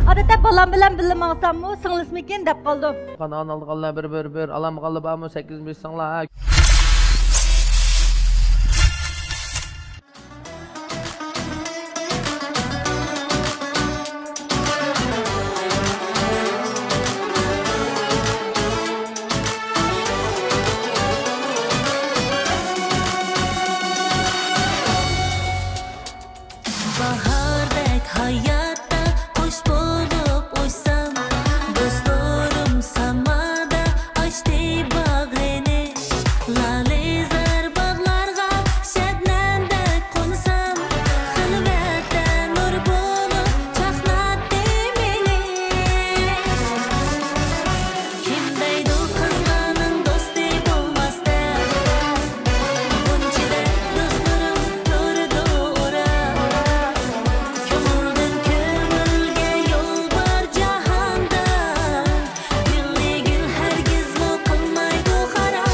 Adeta balam bilan bilmasammu, singlismikin deb qoldim. Qana analdıqanlar bir alam qalıb amma 8 bilsanglar. Bahardek hayatta hoş bulup uysam, dostlarım samada açtı bağrını. Lalizar bağlarga şebnemde konsam, xilvette nur bulup çaknattı beni. Kim deydi kızlarının dostu bulmazdı, bunçide dostlarım durdu ora. Kömüldün kömülge yol var cahanda, gülli gül hergiz bu kılmaydı xara.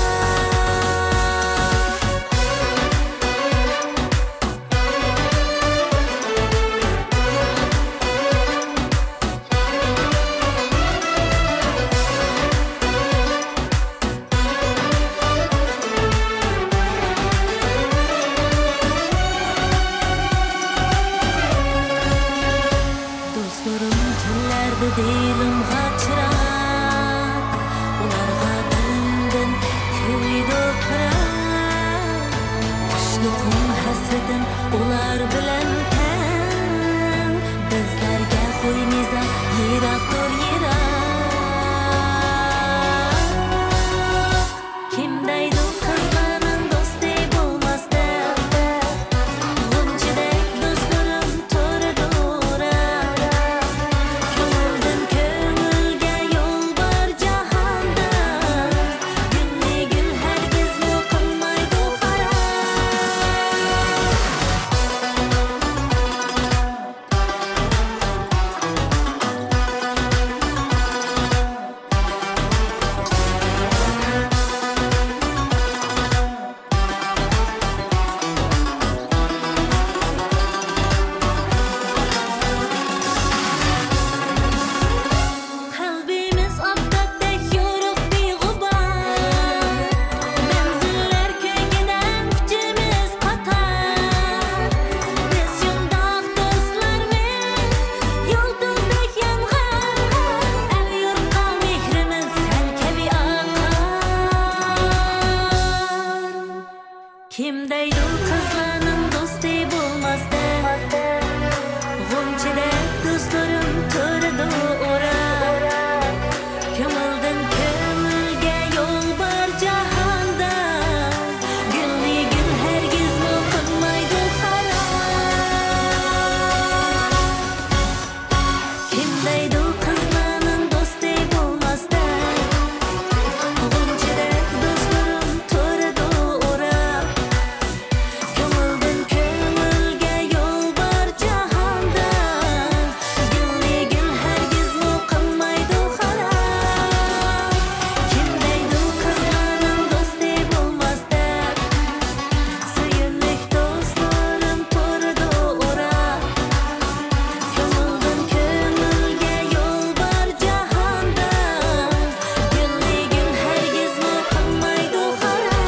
Dostlarım tillerde değilim kaçırak, ularga dilimden köyde pırak. Kuşlukum hasretim ular bilen ten, bizlerge koymiza yirakdır yirak. Kim deydi kızlarının dostu bulmazdı, bunçidek dostlarım turdu ora. Kömüldün kömülge yol var cahanda, gülli gül hergiz bu kılmaydı xara. Kalbimiz aftatdek yoruk bir gubar, menziller köygiden gücümüz patar. Biz yundaq dostlarımız, yolduzdek yanğan, el yurtqa mehrimiz selkebi akar. Kim deydi kızlarının dostu bulmazdı, Gonçide dostlarım turdu ora. Kömüldün kömülge yol var cahanda, gülli gül hergiz bu kılmaydı xara. Kim deydi kızlarının dostu bulmazdı, Gonçide dostlarım turdu ora. Kömüldün kömülge yol var cahanda, gülli gül hergiz bu kılmaydı xara. Kim deydi kızlarının dostu bulmazdı, suyunlik dostlarım turdu ora. Kömüldün kömülge yol var cahanda, gülli gül hergiz bu kılmaydı xara.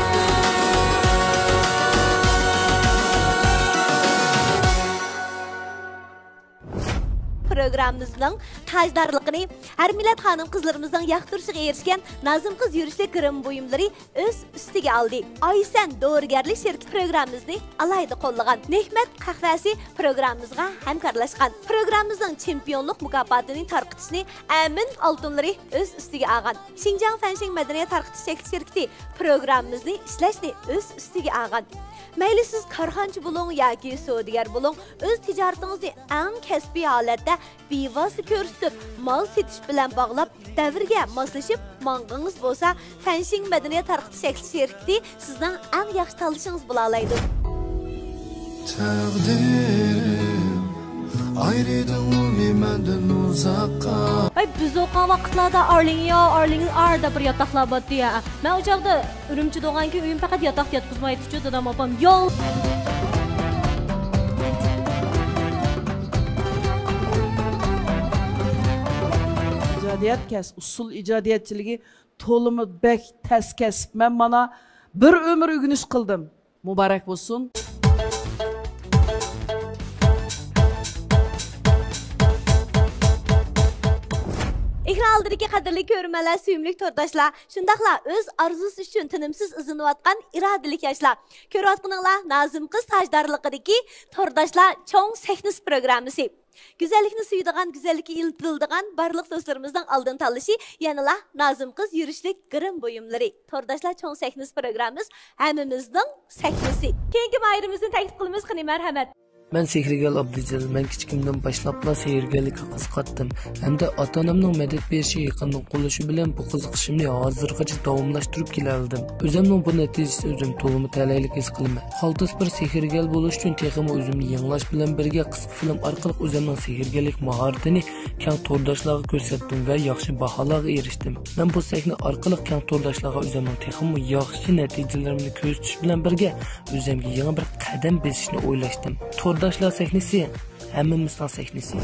Programımızın tajdarlıqını her millet hanım kızlarımızdan yaktırışık erişken Nazım Kız Yürüyüşü kırım buyumları öz üstüge aldı. Aysen Doğrugerlik şirket programımızı alayda kollagan. Nehmet Kahvesi programımızga hemkarlaşkan. Programımızın çempiyonluk mükafatının tarqıtışını Əmin altınları öz üstüge algan. Şinjan Fenşin Medeniyet Tarqıtış şirketi programımızı işleşini öz üstüge algan. Mayli siz karxançı bulun yoki savdogar bulun, öz ticaretingizni eng kasbiy holatda bevosita ko'rsatib, mal setish bilan bog'lab, davrga moslashib mang'ingiz bo'lsa, Fenshing Madaniyat tarqitish şirkati sizdan eng yaxshi tanlashingiz bo'la oladi. Taqdirim Ayrıldın menden uzakka. Ay biz o'qigan vaqtlarda Arling arda bir yotoqlar botdi ya. Men o chaqda Urumchi doğanki uyim faqat yotoq yotqizmaydi-chu, dadam opam yo'l. İcadiyat kes, usul icadiyatçiligi to'limi bek tez kesip men mana bir ömür ügünüş kıldım. Mübarek olsun. Ekran aldırıki qadrli görmələr, suyumlik tordaşlar, şundaqla öz arzusu üçün tinimsiz ızınıvatqan iradilik yaşlar. Körüvatqınыңlar Nazım Qız tajdarlıqıdaki tordaşlar çoğun sehnis programısı. Güzellikni suyuduğan, güzellikni iltirildiğen barlıq dostlarımızdan aldın talışı yanıla Nazım Qız yürüşlük qırım buyumları. Tordaşlar çoğun sehnis programımız həmimizдің sehnisi. Keyinki ayrımızın təklif qılımız qını mərhəmət. Ben Sehrigel Abdicil, ben kichikimdan başlapla sehrgarlikka qiziqatdim. Hamda ota-onamning madad berishi yaqindan qo'llashi bilan bu qiziqishimni hozirgacha davomlashtirib kelardim. O'zimning bu natijasi o'zim to'liq talaylik his qilaman. Xaltas bir sehrgar bo'lish uchun texmi o'zimni yanglash bilan birga qisqa film orqali o'zimning sehrgarlik mahoratini keng to'rdoshlarga ko'rsatdim va yaxshi baholarga erishdim. Men bu sahna orqali keng to'rdoshlarga o'zimning texmi yaxshi natijalarimni ko'rsatish bilan birga o'zimga yangi bir qadam bosishni o'ylashdim. To'rdoshlar sahnasi hammamizning sahnasi.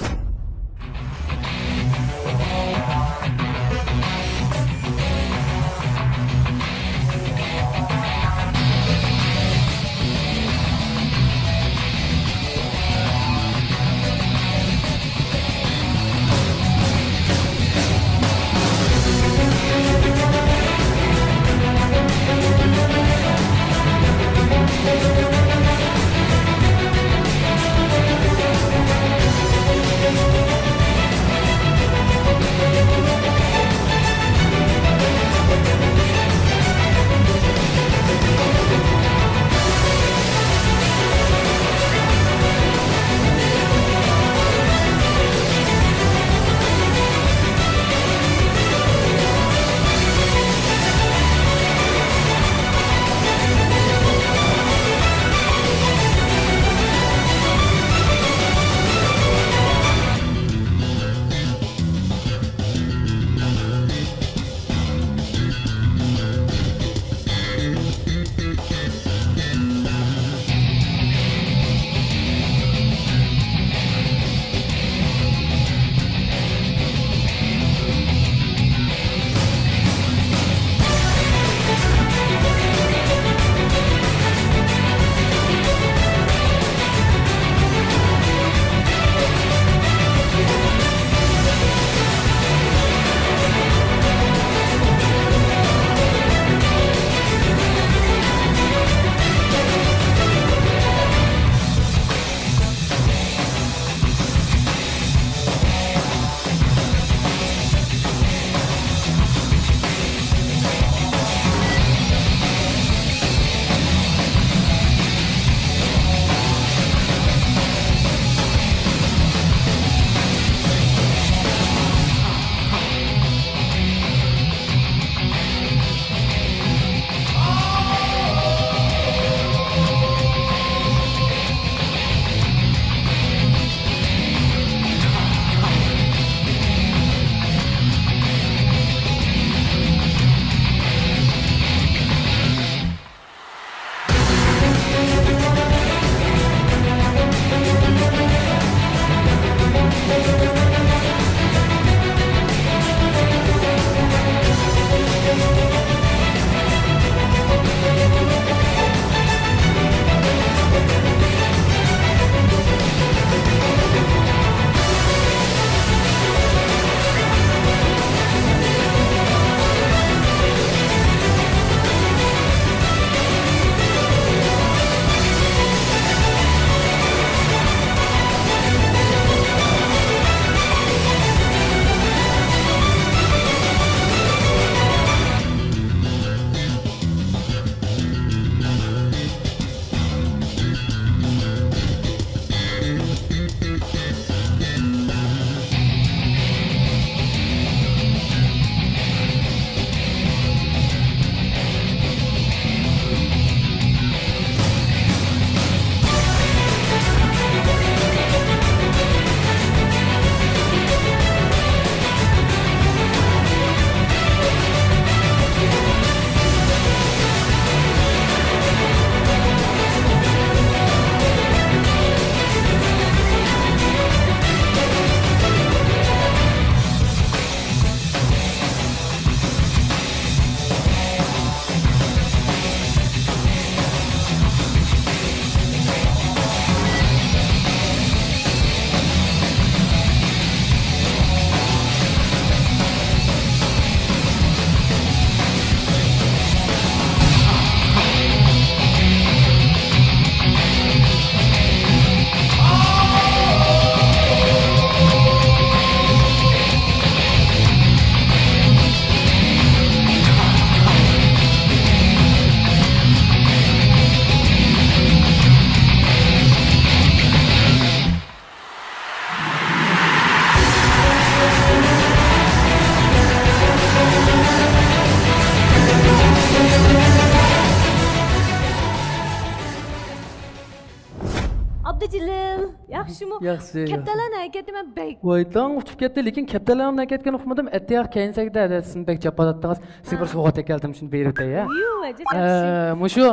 Yaxshimi? Yaxshi. Kaptalarning harakati men bek. Voydan uçup ketdi, lekin kaptalarning harakatini uqmadim. Atiyaq keynsakda siz bek japolatdingiz. Siz bir so'g'at keldim shuni berdi ya. Yo'q, yaxshi. Mushu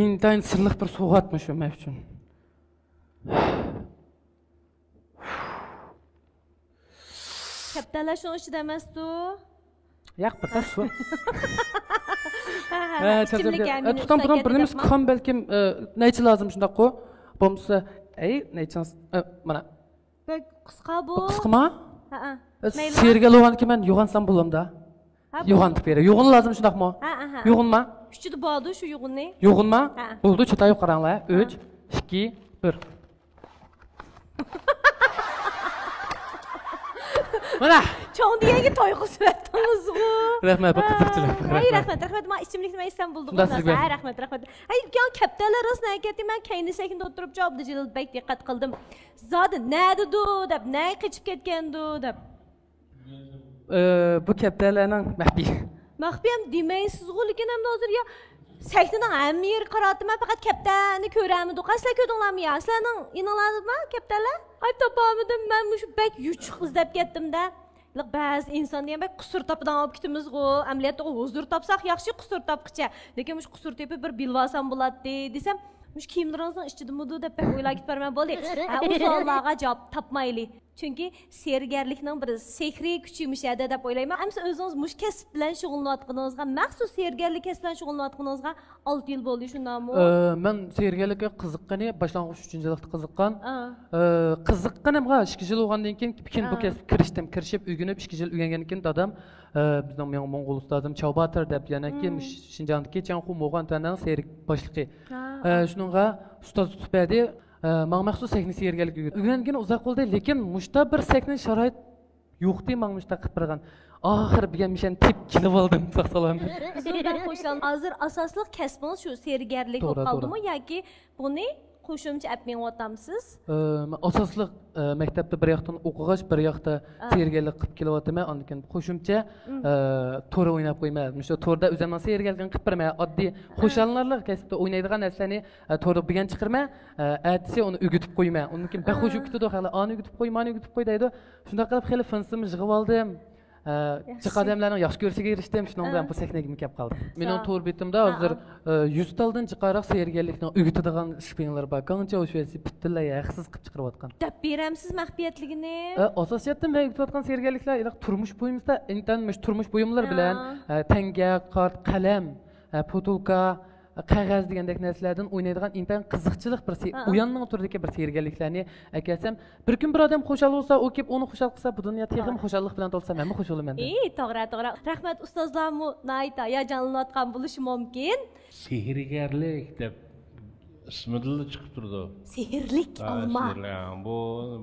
intayin sirliq bir so'g'atmi shu men uchun. Kaptalar shuni ichida emas-ku. Yo'q, bir tas su. Ichimlik Tutam bundan birimiz kan belkim neyçi lazım shundaq qo'y. Bo'lmasa, neychans mana. Bek qisqa bu. Qisqami? Ha. Sergal o'g'anki men yo'g'ansam bo'lamda. Yo'g'antib bera. Yo'g'in lazım shundaqmi? Ha. Yo'g'inmi? Kuchida bordi shu yo'g'inni. Yo'g'inmi? Bo'ldi, chetayib qaranglar. 3, 2, 1. Mana Cho'ng deganga to'y qilsatdingiz-ku. rahmat, bu qiziqchilik. Hay, rahmat. Men ichimlikni men istam bo'ldi. Hay, rahmat. Hay, kaptalar rostdan aytdim, men kayni sekin o'tirib javobda Jililbek diqqat qildim. Zodi nadidu deb, nay qichib ketgandu deb. Bu kaptalarning maxfiy. Maxfiy ham demaysiz-ku, lekin ham hozir ya Saktining hamma yeri qaratdim, men faqat kaptani ko'ramidi. Qayslar ko'rdinglarmi ya? Sizlarning inonladimi kaptalar? Ay topolmadim, men shu bek yuchuq izlab ketdim-da. Ba'zi insonni ham qusur topidan olib ketamiz-ku. Amaliyotda huzur topsaq yaxshi qusur topqicha. Lekin mush qusur tepib bir bilvasam bo'ladi desam, mush kiyimlaringizning ichidimi deb bek o'ylab ketparman bo'ldi. U savollarga javob topmayli. Chunki sergarlikning bir sehriy kuchimish edi deb o'ylayman. Ammo o'zingiz mush kasb bilan shug'ullanayotganingizga, maxsus sergarlik kasb bilan shug'ullanayotganingizga 6 yil bo'ldi, shundami? Men sergarlikka qiziqqani, boshlang'ich 3-yilda qiziqqan. Qiziqqanimga 2 yil bo'lgandan keyin bu kasb kirishib, o'rganib 2 yil o'rgangandan keyin dadam bizning men Mo'ng'ul ustozim Chawbatir deb yana keyin Shinjongdagi Chanxu Mo'g'an tandan serik boshliqi. Shuningga ustoz tutib berdi. Men maxsus sekni sergalik o'rgangan uzoq bo'ldi, lekin mushta bir sekni sharoit yo'qdi, men mushta qilib turgan. Oxir bilgan mishan tip kelib oldim, saqsalam. Sizlar xo'shlan. Hozir asosli kasbingiz shu sergarlik bo'lib qoldimi yoki buni qo'shimcha apmayapmisiz? Asosli maktabda bir yoqdan o'qig'ach, bir yoqda sergarlik qilib kelyapman. Ondan keyin qo'shimcha to'ra o'ynab qo'ymadim. Shu to'rda o'zimning sergarlikni qilib bermay, oddiy xo'shallarlik kasbda o'ynaydigan narsalarni to'ra bilgan chiqirma, aytsa uni o'gitib qo'yma. Undan keyin baxo'sh o'gitdi, hali ani o'gitib qo'y, mani o'gitib qo'y deydi. Shunday qilib xeli finsim yig'ib oldim. Chiqadamlarning yaxshi ko'rishiga erishdim, shundan bilan bu sahnaga kelib qoldim. Mening to'r betimda hozir 100 taldan chiqaroq sergarlikni o'gitadigan shpinlar bor. Qancha o'shasi bitdilar, yaxsiz qilib chiqarayotgan. Deb beramiz maxfiyatligini. Asosiyatdan men o'gitayotgan sergarliklar turmush bo'yimizda intanmish turmush bo'yimlar bilan tanga, kart, qalam, potulka, qog'oz degandek narsalardan o'ynaydigan intan qiziqchilik bir o'yanning turidagi bir sergarliklarni akasam, bir kun bir odam xushal bo'lsa, u kelib uni xushal qilsa, bu dunyo texim xushallik bilan to'lsa, men xush bo'laman. To'g'ri. Rahmat ustozlarmu nayta hayajonlanayotgan bo'lishi mumkin. Sehrgarlik deb ismidan chiqib turdi. Sehrlik olma.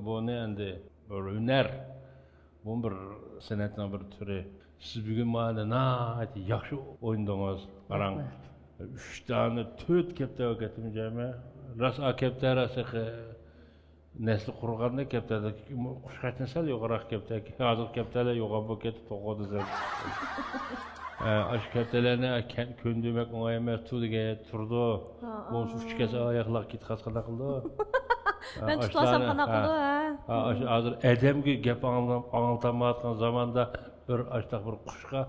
Bu ne endi bir hunar. Bu bir san'atning bir turi. Siz bugun mana nayta yaxshi o'yindingiz. Qarang. 3 tane 4 kapta o'qatim jami. Ras akapta rasiq nesli qurganda kaptada qushqachni sal yo'qroq kapta. Hozir kaptalar yo'g'on bo'lib ketib to'g'di. Aş kaptalarni ko'ndirmak o'ng'ay emas, tudiga turdi. Bu uchkasi oyoqlar ketqasqada qildi. Ben tutlasam qanaqa qildi, ha? Hozir adamga gap anglatamayotgan zamonda bir ashtaq bir qushqa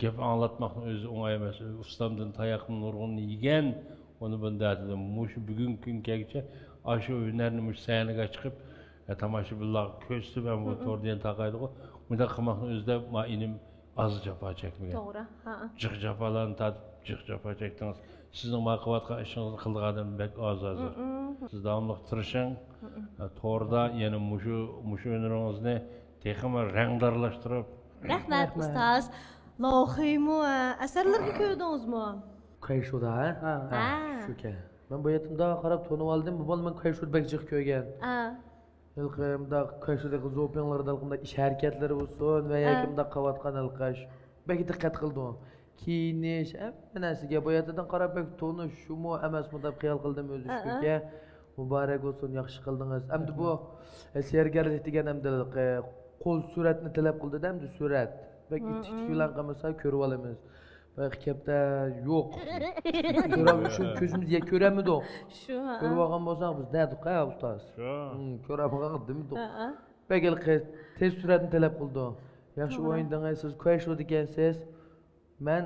gap anglatmoqni o'zi o'ng'ay emas. Ustamdan tayoqning nurg'unni yegan, uni bunda dedim. Mush bugun kungacha ashu hunarni mush sahnaga chiqib, tomoshabinlar ko'rsa men bu to'rdan taqaydi-ku. Bunda qilmoqni o'zida men inim az jafo chekmagan. To'g'ri, ha. Jiq jafolarni tatib, jiq jafo chekdingiz. Sizning maqovatga ishingizni qildiganim bek oz hozir. Siz davomli tirishing. To'g'rida yana mushu hunaringizni texmi rangdorlashtirib. Rahmat ustoz. Lohiymi, asarlarni ko'rdingizmi? Qayshuda, ha? Shuka. Men bu yetimda qarab to'nib oldim. Bu men qayshud bek jiq ko'rgan. Ilqimda qaysudagi zo'pinglarda ilqimda ish harakatlari bo'lsin va yakimda qavatgan ilqash. Bek diqqat qildim. Kiyinish, narsaga bu yerdan qarab bek to'ni shumi emasmi deb xiyol qildim o'zi shuga. Muborak bo'lsin, yaxshi qildingiz. Endi bu sergarlik degan endi qo'l suratni talab qildi-da, endi surat. Bek itik bilan qilmasa ko'rib olamiz. Bak kepte yok. Görem şu gözümüz göremedi o. Şu ha. Görüp algan bolsak biz dedik ha ustaz. Göremeden değil mi? Begel tez süratini talep kıldı. Yaxşı oyundan siz Quayshow degansiz. Men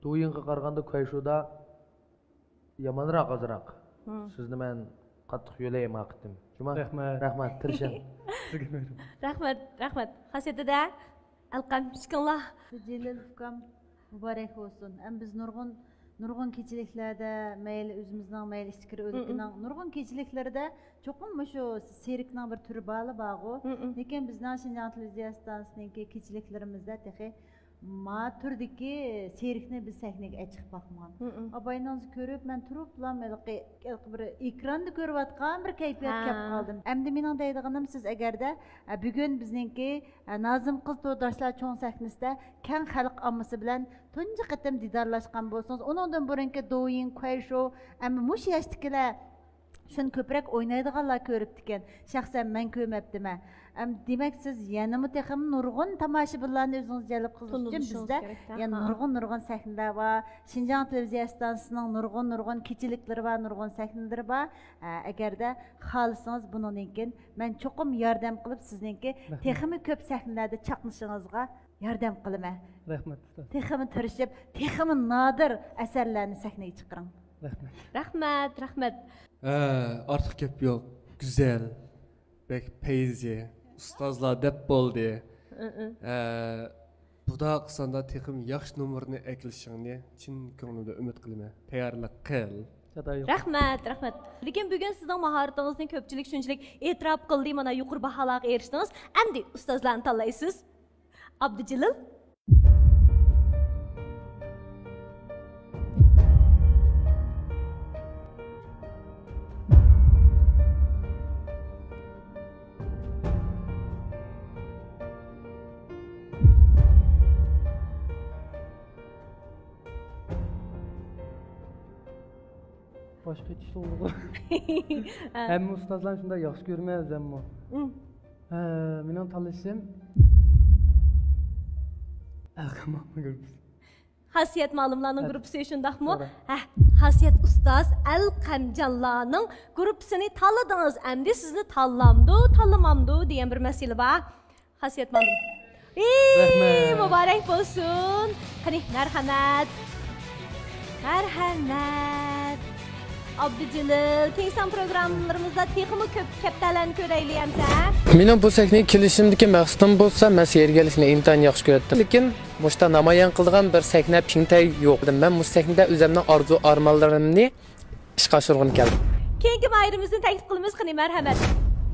do'yinga qaraganda Quayshow yamanroq azroq. Sizni men qattiq yo'layman aqdim. Juma. Rahmat, tirishing. Rahmat. Xasiyatida alqam shukillah. Celil Fukam mübarek olsun. Hem biz nurgun keçiliklerde, meyli özümüzden, meyli işçikiri özgünden, nurgun keçiliklerde çokum mu şu serikten bir türü bağlı bağı. Lekin bizden Şinjan Televiziyası'nın keçiliklerimizde tehi ma türdeki serikni biz sahneге açık bakman. Abayınızı görüp ben turupla bir ekranda görüp atkan bir keyfiyat kep kaldım. Emdi mening deydiganim siz eğerde bugün bizninki Nazım Kız To'rdaşlar çoğun sahnesinde keng xalq ammasi bilan tunji qatam didarlashgan bo'lsangiz, onundan burunki do'yin, Quayshow, amma mush yoshdagilar shuni ko'proq o'ynaydiganlar ko'ribdi ekan. Shaxsan men ko'rmabdiman. Demek siz yanımı texim nurgun tomoshabinlarni o'zingiz jalb qilish uchun bizda yani nurgun sahnalar var. Şinjan Televiziyası'nın nurgun keçilikleri var, nurgun sahnaları var. Agarda xohlasangiz buningkin men cho'qim yordam qilib sizningki teximi ko'p sahnalarda chaqnashingizga yordam qilaman. Rahmat ustoz. Teximi tirishib, teximi nodir asarlarni sahnaga chiqaring. Rahmat. Artık gap yok. Güzel. Bek peyzi. Ustazlar dep boldi. Bu da qısanda texim yaxshi nomerni eklishingni chin ko'nglimda umid qilaman. Tayyorlik qil. Rahmat. Lekin bugun sizning mahoratingizni ko'pchilik shunchalik e'tirof qildi, mana yuqori baholarga erishdingiz. Endi ustozlarni tanlaysiz. Abdujalil. Başqa iş oldu. Hem ustazlar şunda yaxşı görmez amma. Mening tanlashim Alqamam grup. Xasiyat ma'lumlarning gruppasi shundaqmi? Xasiyat ustoz Alqamjonlarning gruppasini tanladingiz. Endi sizni tanlamamdu degan bir masala bor. Xasiyat ma'lum. Muborak bo'lsin. Qani, marhamat. Abdujalil, keysan programlarımızda teximi köp kaptalarni ko'raylikmsa. Mening bu sahnaga kelishimdagi maqsadim bo'lsa, men sergelishni intan yaxshi ko'rdim. Lekin boshda namoyon qilgan bir sahna pingtay yo'q. Men bu sahnada o'zimning orzu armonlarimni ishga oshirg'im keldi. Keyingi bayramizni taklif qilamiz, qani marhamat.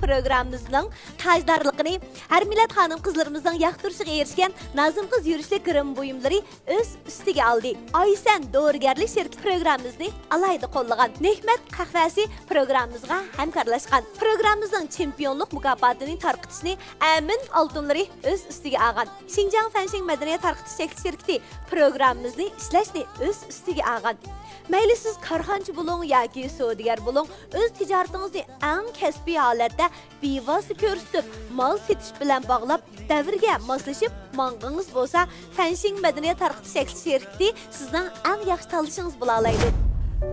Programımızın tajdorligini har millat xonim qizlarimizning yoqtirishiga erishgan Nazım Kız yurishli kirim buyumlari o'z ustiga oldi. Aysan Doğrugerlik şirketi programımızı alayda qo'llagan Nehmat qahvasi programımızga hamkorlashgan. Programımızın chempionlik mukofotini tarqitishni Amin oltinlari o'z ustiga olgan. Şinjan Fenshin madaniyat tarqitish şirketi programımızı ishlashni o'z ustiga olgan. Mayli siz karxanchi bo'ling yoki savdogar bo'ling, o'z tijoratingizni eng kasbiy holatda bevosita ko'rsatib, mal setish bilan bog'lab, davrga moslashib mang'ingiz bo'lsa, Fenshin madaniyat tarqitish shirkati sizdan eng yaxshi tanlashingiz bo'la oladi.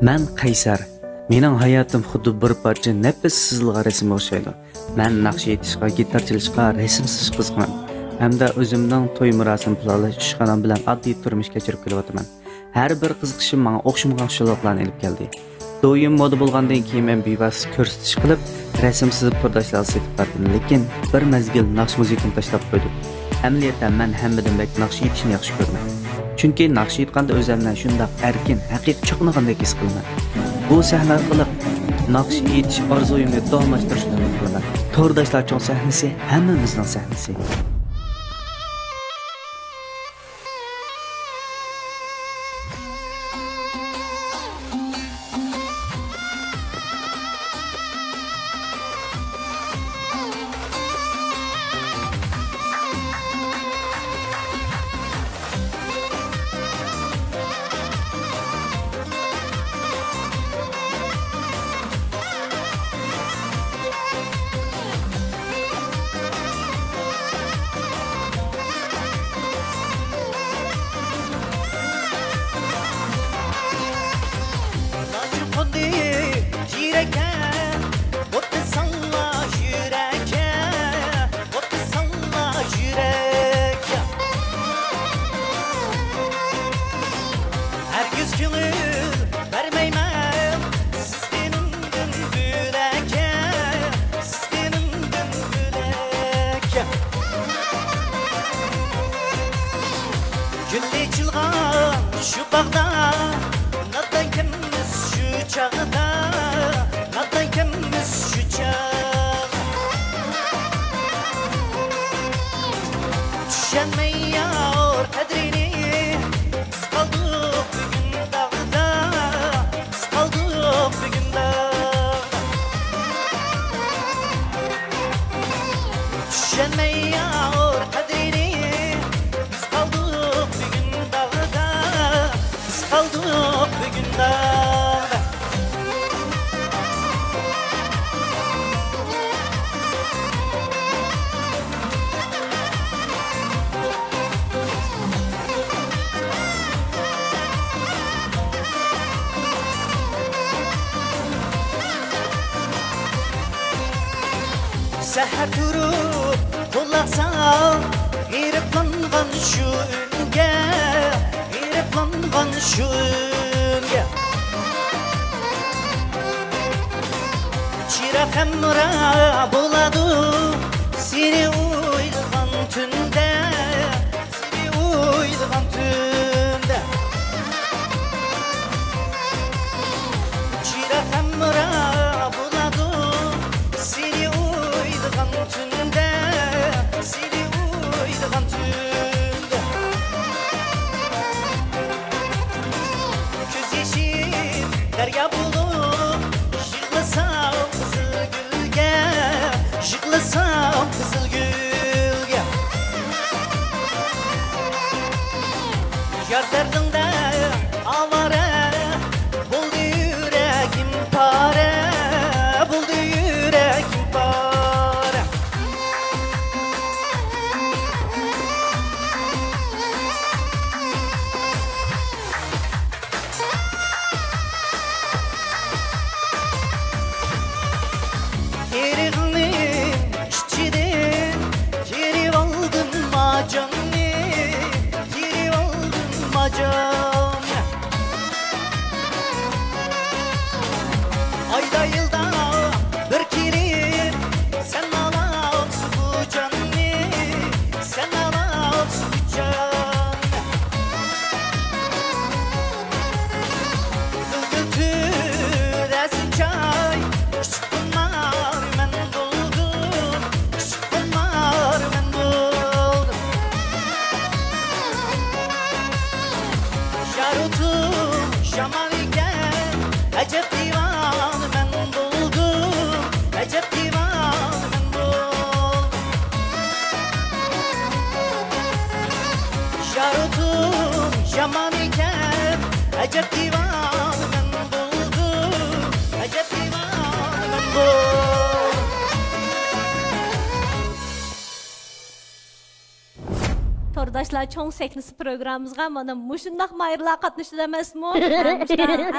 Men Qaysar. Mening hayotim xuddi bir parcha nafis sizilgan rasmga o'xshaydi. Men naqsh etishga, gitar chalishga, rasm sizish qiziqman. Hamda o'zimning to'y marosim planlash ishxonam bilan oddiy turmush kechirib kelyapman. Her bir qiziqishim menga o'xshamagan shularni olib keldi. Do'yim moda bo'lgandan keyin men bevas ko'rsatish qilib, rasm sizib turdashlarga setib berdim. Lekin bir mezgil naqsh muzikani tashlab qo'ydim. Amaliyotda men hammadan bek naqsh etishni yaxshi ko'raman. Chunki naqsh etganda o'zimdan shunday erkin, haqiqiy chaqnagandek his qilaman. Bu sahna orqali naqsh etish orzuyimni davomlashtirishni umid qilaman. Turdashlar cho'ng sahnasi hammamizning sahnasi. ko'ngil bermayman sizdenimdan bo'laka sizdenimdan bo'laka gulli chilg'an shu bog'da nadan kimmiz shu chog'da nadan kimmiz shu chog'da tushunmayyor qadrini biz qoldik bugun dog'da biz qoldik bugun dog'da tushunmayyor qadrini biz qoldik bugun dog'da biz qoldik bugun dog'da Səhər durub qulaqsan Qeyriblanğan şu üngə Qeyriblanğan şu üngə Çiraq əmra buladı Seni uyduğan tündə Seni uyduğan tündə Çiraq əmra buladı Seni uyduğan tündə Seni uyduğan tündə Göz yeşil derya bulup Yıklasam kızıl gülge Yıklasam kızıl gülge Yar derdinde avare Buldu yüreğim pare Buldu yüreğim pare Eriğinin işçiden Geri aldın macanı Geri aldın macanı Ayda yılda bir kirir Sen alaksın bu canı Sen alaksın bu canı Zılgıtır esin çay Küçük bunlar men buldum Küçük bunlar men buldum Şarutum şaman iken Acep divan men buldum Acep divan men buldum Şarutum şaman iken Acep divan men buldum Acep divan men buldum Tordaşlar çoğun seknisi programımızga mana muşundaq mayırlar qatnışdı deməsmi?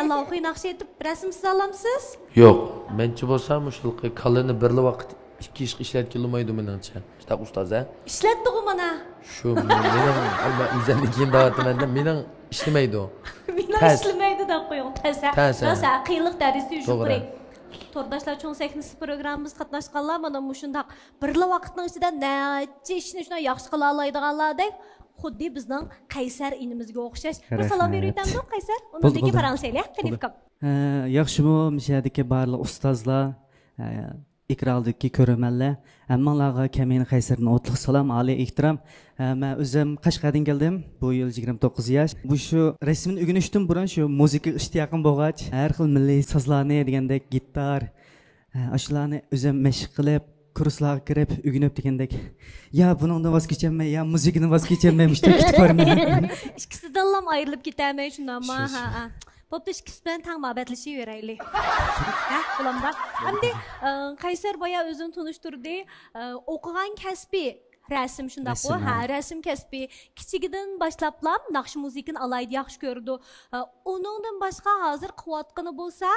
Allah'ı naqş etib resim siz alamsız? Yo'q, menchi bo'lsam o'sha kalini birli vaqt ikki ish ishlatgilmaydi meningcha. Shtaq ustoz a? İşletdi mana. Shu mening o'zimni keyin da'vatimda mening ishlamaydi u. Mening ishlamaydi deb qo'ying. Tasa. Tasa qiyinlik darisi To'g'ri. yuqori. Tordaşlar çoğun seknisi programımız qatnaşqanlar mana muşundaq birli vaqtning ichida necha ishni shuna yaxshi qila oladiganlardek xuddi bizning Qaysar inimizga o'xshash. Bir salom berayotgandim Qaysar. Uningdagi paransaylar qanifkam. Yaxshimi mishadiki barliq ustozlar, ikraldagi ko'rmanlar, hammalarga Kamin Qaysarning o'tliq salom, oliy ehtirom. Men o'zim Qashqardan keldim. Bu yil 29 yosh. Bu shu rasmni o'rganishdan burun shu muzika ishtiyoqim bo'lgach, har xil milliy sozlarni degandek gitar, ashlarni o'zim mashq qilib, kurslarga kirib, o'rganib degandek. Ya buningdan voz kechamay, ya muzikadan voz kechamay, mushta ketib borman. İkisidan lam ayrılıp gitmey şundan ma ha. Popda ikisi bilan tang muhabbetlashib Ha, bulamda. Hamda Qaysar boya o'zini tunishtirdi. O'qigan kasbi resim shunday qo, ha, resim kasbi kichigidan boshlab naqsh muzikani alaydi yaxshi ko'rdi. Uningdan boshqa hozir quvvatqini bo'lsa,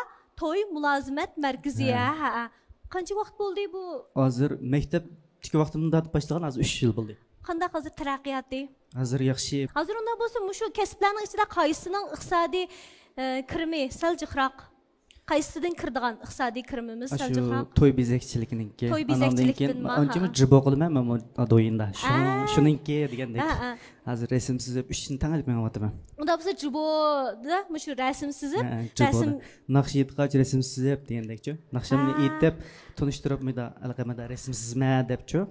to'y mulozimat markazi ha. Qancha vaqt bo'ldi bu? Hozir maktab ikki vaqtimda boshlagan, hozir 3 yil bo'ldi. Qanday hozir taraqqiyoti? Hozir yaxshi. Hozir unda bo'lsa, shu kasblarning ichida qaysining iqtisodiy kirimi sal jiqroq? Qaysidan kirdigan iqtisodiy kirimimiz sal jiqroq? To'y bezakchiliginiki. To'y bezakchilikdan anchami jibo qilaman men adoyinda. Shuningki degandek. Hozir resim chizib 3 yil tanglab mengyotaman. Unda bo'lsa jiboda shu rasm chizib, rasm naqshiyatqach resim chizib degandekchi. Naqshamni aytib, tunishtiribmida, alqamada resim chizma debchi.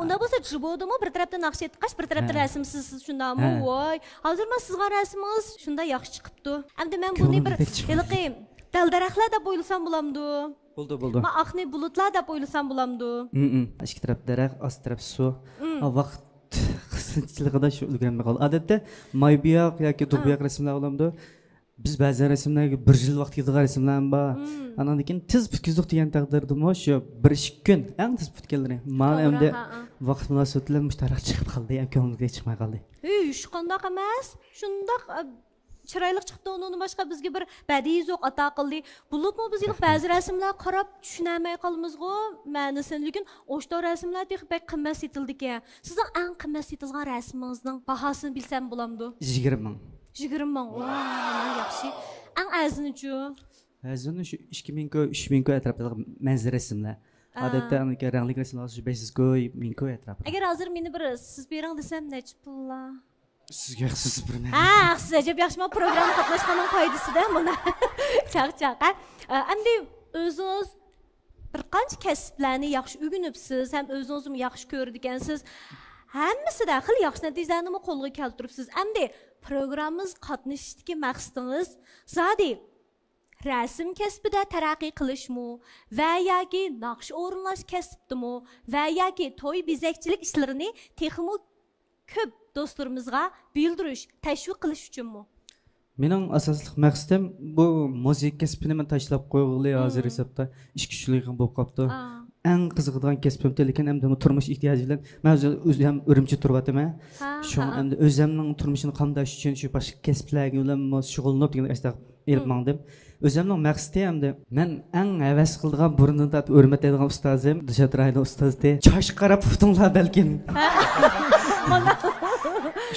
Unda bo'lsa jibodimi bir tarafdan naqshiyatqash, bir tarafdan rasmsiz shundami? Voy, hozir men sizga rasmingiz shunda yaxshi chiqibdi. Endi men buni bir yilqi dal-daraxtlar deb o'ylasam bo'lamdi. Bo'ldi. Men oqni bulutlar deb o'ylasam bo'lamdi. Ikki taraf daraxt, ost taraf suv. Vaqt qisqachiligida shu ulgurmay qoldi. Odatda maybiyoq yoki dug'biyoq rasmlar bo'lamdi. Biz ba'zi rasmlarga 1 yil vaqt ketadigan rasmlar bor. Andan keyin tiz bitkizdik degan taqdirdami shu 1-2 kun eng tiz bitganlari. Mana endi vaqt munosabati bilan mushtarak chiqib qoldi, ham ko'ngilga chiqmay qoldi. Shu qandoq emas? Shundoq chiroyli chiqdi, undan boshqa bizga bir badiiy zo'q ato qildi. Bo'libmi bizga ba'zi rasmlar qarab tushunamay qolmamizgo, ma'nisini, lekin o'sha rasmlar bek qimmat setildi ekan. Sizning eng qimmat setilgan rasmingizning bahosini bilsam bo'lamdi? 20 ming. 20 ming. Yaxshi. Eng azini-chu? Azini shu 2000 ko, 3000 ko atrofida manzara rasmlar. Odatda rangli rasmlar shu 500 ko, 1000 ko atrofida. Agar hozir meni bir siz bering desam necha pullar? Sizga siz birni. Siz ajab yaxshi men program qatnashganning foydasida buni. Chaq-chaqa. Endi o'zingiz bir qancha kasblarni yaxshi o'rganibsiz, ham o'zingizni yaxshi ko'rdi ekansiz. Hammasida xil yaxshi natijalarni qo'lga keltiribsiz. Endi programmamiz qatnashishdagi maqsadingiz zodi rasm kasbida taraqqiy qilishmi va yoki naqsh o'rinlash kasbdimi va yoki to'y bezakchilik ishlarini texmo ko'p do'stlarimizga bildirish, tashviq qilish uchunmi? Mening asosli maqsadim bu musiqa kasbini men tashlab qo'yg'ili hozir hisobda ish kuchliligim bo'lib qolibdi. Eng qiziqadigan kasbim lekin endi turmush ehtiyoji bilan men o'zim Urumchi turyapman. Shu endi o'zimning turmushini qamdash uchun shu boshqa kasblarga bilan shug'ullanib degan ashta elib mangdim. O'zimning maqsadim endi men eng havas qiladigan burnidan tatib o'rmatadigan ustozim Dilshod Rayli ustozdi. Chosh qarab putinglar balkim.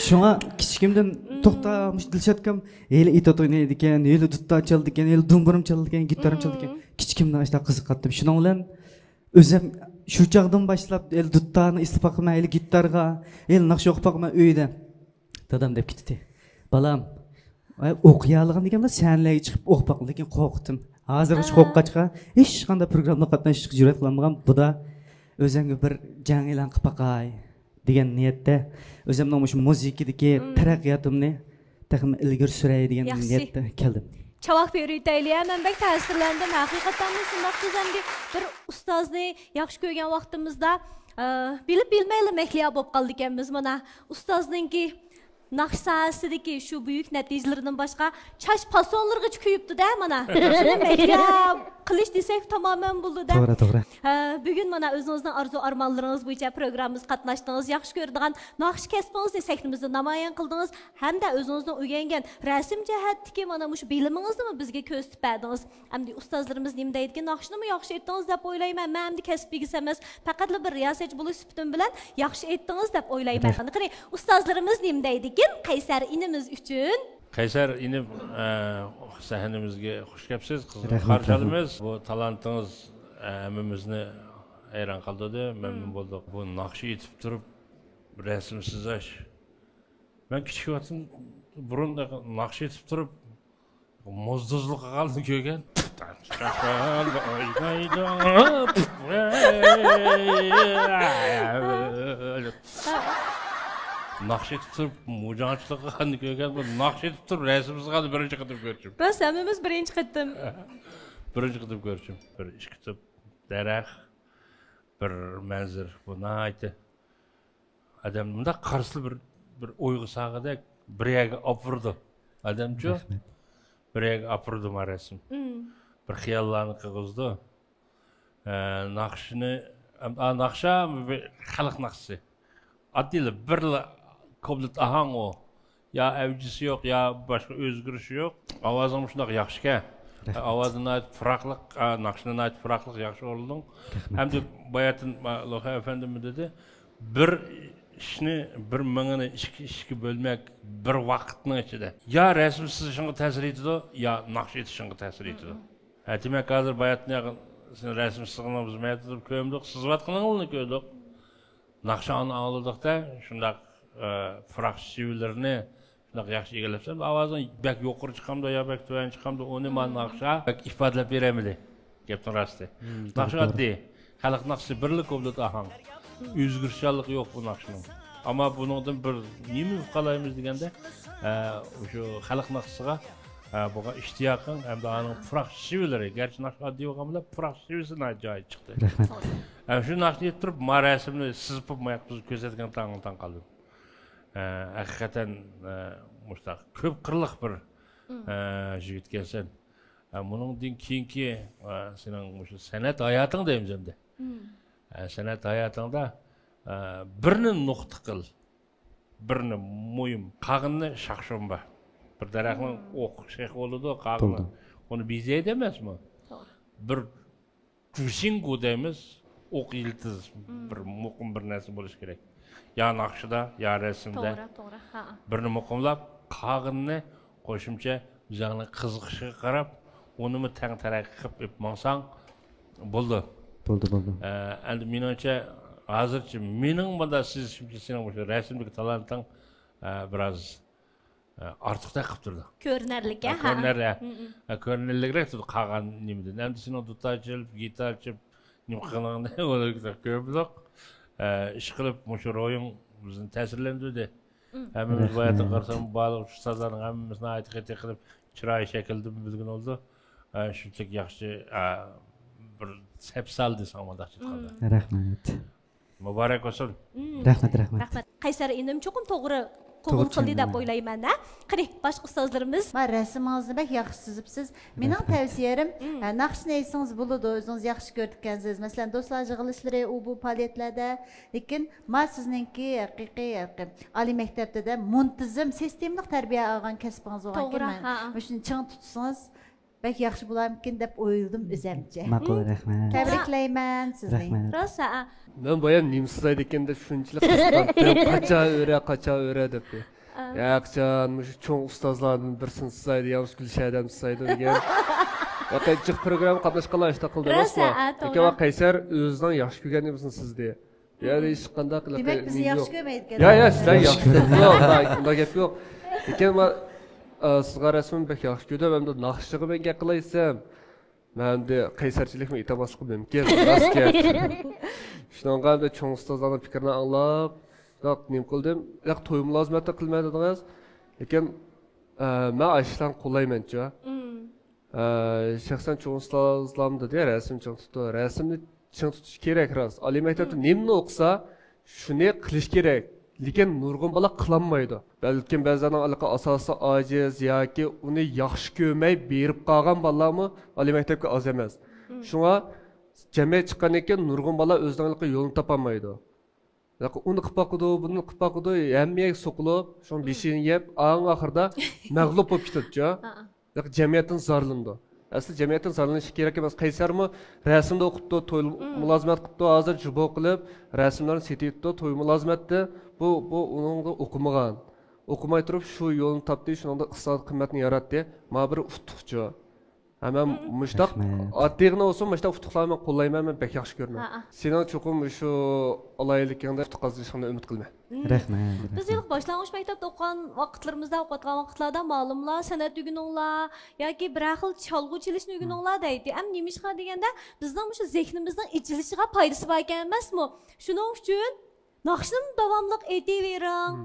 Şuna kichikimdan to'xtamush Dilshodkam eli itot o'ynaydi ekan, eli dutdan chaldi ekan, eli dumburim chaldi ekan, gitarim chaldi ekan. Kichikimdan ashta qiziqatdim. Shuning bilan o'zim shu chaqdan boshlab el duttanni eslab boqman, eli gitarga, el naqsh o'qib boqman uyda. Dadam deb ketdi. Balam, o'qiyolgan deganlar senlarga chiqib o'qib boq, lekin qo'rqdim. Hozirgacha qo'rqqachqa hech qanday programda qatnashishga jur'at qilmagan. Bu da o'zimga bir jang e'lon qilib boqay degan niyatda o'zimning shu musiqadagi taraqqiyotimni taxmin ilgari suray degan niyatda keldim. Cevap veritayli. Men bek ta'sirlandim. Haqiqatan shunday qizamdi. Bir ustozni yaxshi ko'rgan vaqtimizda bilib bilmayli mehliya bo'lib qoldik ekanmiz. Mana ustozninki naqshasidagi shu buyuk natijalardan boshqa chash fasonlarga kuyibdi-da mana. Shuni mehliya qilish desak tamoman bo'ldi-da. To'g'ri. Bugun mana o'zingizning arzu-armonlaringiz bo'yicha programmamiz qatnashdingiz, yaxshi ko'radigan naqsh kasbingizni sahnimizda namoyon qildingiz, hamda o'zingizning o'rgangan rasm jihatdagi mana shu bilimingizni bizga ko'rsatib berdingiz. Endi ustozlarimiz nima deydigan naqshnimi yaxshi aytdingiz deb o'ylayman. Men endi kasbingiz emas, faqat bir riyosatchi bo'lish sifatim bilan yaxshi aytdingiz deb o'ylayman. Qani ustozlarimiz nima deydigan Qaysar inimiz uchun? Qaysar inim sahnimizga xush kelibsiz. Qarşılaymiz. Bu talantingiz hammamizni hayron qoldirdi. Memnun bo'ldik. Bu naqsh etib turib rasm chizish. Men kichik vaqtim burun naqsh etib turib mozduzlik qilganini ko'rgan. Naqsh etib turib mujohidlik qilganini ko'rgan. Bu naqsh etib turib rasm chizganni birinchi qidim ko'rdim. Biz hammamiz birinchi qidim. Birinchi qidim ko'rdim. Bir ish kitib daraxt, bir manzar, bu naydi. Adam bunda qarsli bir o'yg'i sag'ida bir yerga olib urdi. Adamchu bir yerga olib urdi rasm. Bir xiyollarni qilg'izdi. Naqshni, naqsha xalq naqshi. Adıyla bir komplet ahang o. Ya evcisi yok, ya başka özgürüşü yok. Avazım şundak yaxşı ki. Avazına ait fıraklık, naqşına ait fıraklık yaxşı oldun. Hem de bayatın Loha Efendimiz dedi. Bir ishni bir mingini ikki bölmek bir vaqtning ichida yo rasm chizishingga ta'sir etadi yo naqsh etishingga ta'sir etadi. Demak hozir bayatni sen rasm chizishni bizmaydi ko'mdik, chizayotganingni ko'rdik. Naqshani angladikda shundaq froq shivilarni shundaq yaxshi egallabsan, ovozing bak yuqori chiqamda yo bak tuvan chiqamda uni men naqsha ifodalab beramidi. Gapning rosti. Naqsh oddiy. Xalq naqshi birlik bo'ldi ahang. O'zgarishlik yo'q bu naqshning. Ammo buningdan bir nima qalaymiz deganda, o'sha xalq naqshiga bo'lgan ishtiyoqing hamda uning froq shivilari, garchi naqsh oddiy bo'lganlar froq shivisini joyi chiqdi. Rahmat. Shu naqshni turib, men rasmni sizib mayaqsiz ko'rsatgan tan qoldim. Haqiqatan mustaq ko'p qirliq bir yigit ekansan. Buningdan keyingi sening o'sha san'at hayoting deymiz endi. San'at hayotingda birini nuqta qil, birini mo'yim, qag'inni shaqshonba. Bir daraxtning o'q shayx bo'ladi, qag'ini. Uni bezaydi emasmi? Bir jushingu deymiz, o'q yiltiz bir muqim bir narsa bo'lish kerak. Ya naqshida, ya rasmda. To'g'ri, ha. Birini muqimlab, qag'inni qo'shimcha o'zingni qiziqishiga qarab, unimi tang taraqqiy qilib mansang bo'ldi. Bo'ldi. Endi menimcha hozircha mening bunda siz sening o'sha rasmdagi talanting biroz ortiqda qilib turdi. Ko'rinarlik, ha. Ko'rinarliroq turdi qolgan nimada. Endi sening dutorchilik, gitarchilik nima qilganingda o'zingizga ko'proq ish qilib o'sha ro'ying bizni ta'sirlantirdi. Hammamiz bayatda qarsam baliq ustozlarning hammamizni aytib qilib chiroy shaklda bilgan oldu. Shunchalik yaxshi bir sepsal desam o'dachi qoldi. Rahmat. Muborak bo'lsin. Rahmat. Qaysar inim cho'qim to'g'ri qabul qildi deb o'ylayman. Qani, boshqa ustozlarimiz Ma rasmingizni bak yaxshi chizibsiz. Mening tavsiyam naqshni aytsangiz bo'ladi, o'zingiz yaxshi ko'rgansiz. Masalan, do'stlar yig'ilishlari u bu faoliyatlarda, lekin ma sizningki haqiqiy oliy maktabda muntazam sistemlik tarbiya olgan kasbingiz bo'lgan ekan. Shuni ching tutsangiz bak yaxshi bo'larmikin deb o'yladim o'zimcha. Ma'qul, rahmat. Tabriklayman sizni. Rosa. Men boyam nimsizaydi ekan deb shunchalik qacha o'ra deb. Yaqcan shu cho'ng ustozlardan birsini sizaydi, yaxshi gulshadam sizaydi degan. Vaqtchiq program qatnashganlar ishda qildi Rosa. Lekin va Qaysar o'zining yaxshi ko'rganini bilsin sizda. Ya'ni hech qanday qilib. Demak bizni yaxshi ko'rmaydigan. Yo, sizlar yaxshi ko'rmaydi. Unda gap yo'q. Lekin sizga rasmim bek yaxshi ko'rdim, hamda naqshiga men gap qilaysam, menda qaysarchilikni aytamaslik mumkin. Rost gap. Shunga da cho'ng ustozlarning fikrini anglab, nim qildim. Yo'q, to'yim lazimati qilmadingiz. Lekin men ashdan qo'laymancha. Shaxsan cho'ng ustozlarimda de rasm ching tutdi. Rasmni ching tutish kerak rost. Oliy maktabda nimni o'qisa, shuni qilish kerak. Lekin nurg'un bola qilolmaydi. Balkim ba'zan asosi ojiz yoki uni yaxshi ko'rmay berib qolgan bolalarmi oliy maktabga oz emas. Shunga jamiyat chiqqandan keyin nurg'un bola o'zining yo'lini topolmaydi. Uni qilib boqdi, buni qilib boqdi, hammaga so'qilib, shuni beshini yeb, oxirida mag'lub bo'lib ketdi. Jamiyatdan zarlandi. Asli jamiyatdan zarlanishi kerak emas. Qaysarmi rasmda o'qitdi, to'y mulozimat qildi, hozir jubo qilib, rasmlarni setibdi, to'y mulozimatda bu uningda o'qimagan. O'qimay turib shu yo'lni topdi, shuningda iqtisodiy qimmatni yaratdi. Ma bir utuqchi. Hamma mushtaq oddiygina olsa, mushtaq utuqlarni qo'llayman, men bek yaxshi ko'raman. Sening cho'qim shu olaylikingda utuqazishingni umid qilma. Rahmat. Biz ilk boshlang'ich maktabda o'qigan vaqtlarimizda, o'qitgan vaqtlarda ma'lumlar, san'at o'gininglar yoki bir xil chalg'u chelishni o'gininglar deydi. Ham nimishqa deganda bizning shu zehnimizning ichilishiga foydasi bor ekan emasmi? Shuning uchun naqshni davomli aytavering.